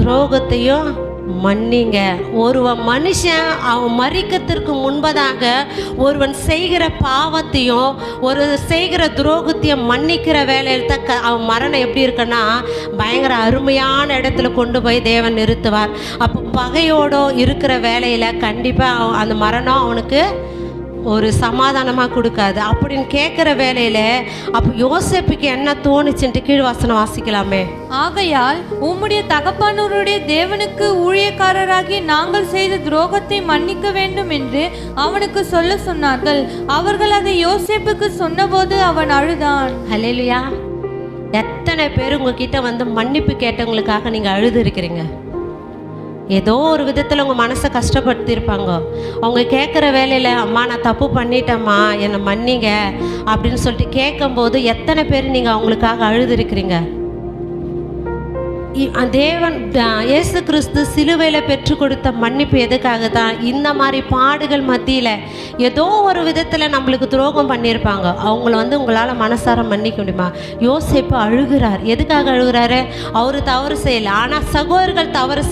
துரோகத்தையும் மன்னிங்க. ஒருவன் மனுஷன் அவன் மரிக்கத்திற்கு முன்பதாக ஒருவன் செய்கிற பாவத்தையும் ஒரு செய்கிற துரோகத்தையும் மன்னிக்கிற வேலையில் தான் அவன் மரணம் எப்படி இருக்குன்னா பயங்கர அருமையான இடத்துல கொண்டு போய் தேவன் நிறுத்துவார். அப்போ பகையோடு இருக்கிற வேலையில் கண்டிப்பாக அந்த மரணம் அவனுக்கு ஒரு சமாதானமாக கொடுக்காது. அப்படின்னு கேட்குற வேலையில் அப்போ யோசேப்புக்கு என்ன தோணுச்சுன்ட்டு கீழ்வாசனம் வாசிக்கலாமே. ஆகையால் உம்முடைய தகப்பனருடைய தேவனுக்கு ஊழியக்காரராகி நாங்கள் செய்த துரோகத்தை மன்னிக்க வேண்டும் என்று அவனுக்கு சொல்ல சொன்னார்கள். அவர்கள் அதை யோசேப்புக்கு சொன்னபோது அவன் அழுதான். ஹல்லேலூயா. எத்தனை பேர் உங்ககிட்ட வந்து மன்னிப்பு கேட்டவங்களுக்காக நீங்கள் அழுது இருக்கிறீங்க? ஏதோ ஒரு விதத்தில் உங்கள் மனசை கஷ்டப்படுத்தியிருப்பாங்க. அவங்க கேட்குற வேலையில் அம்மா நான் தப்பு பண்ணிட்டேம்மா என்னை மன்னிங்க அப்படின்னு சொல்லிட்டு கேட்கும்போது எத்தனை பேர் நீங்கள் அவங்களுக்காக அழுதுருக்கிறீங்க? தேவன் இயேசு கிறிஸ்து சிலுவையில் பெற்றுக் கொடுத்த மன்னிப்பு எதுக்காக தான்? இந்த மாதிரி பாடுகள் மத்தியில் ஏதோ ஒரு விதத்தில் நம்மளுக்கு துரோகம் பண்ணியிருப்பாங்க, அவங்கள வந்து உங்களால் மனசார மன்னிக்க முடியுமா? யோசேப்பு அழுகிறார். எதுக்காக அழுகிறாரு? அவர் தவறு செய்யலை, ஆனால் சகோதரர்கள் தவறு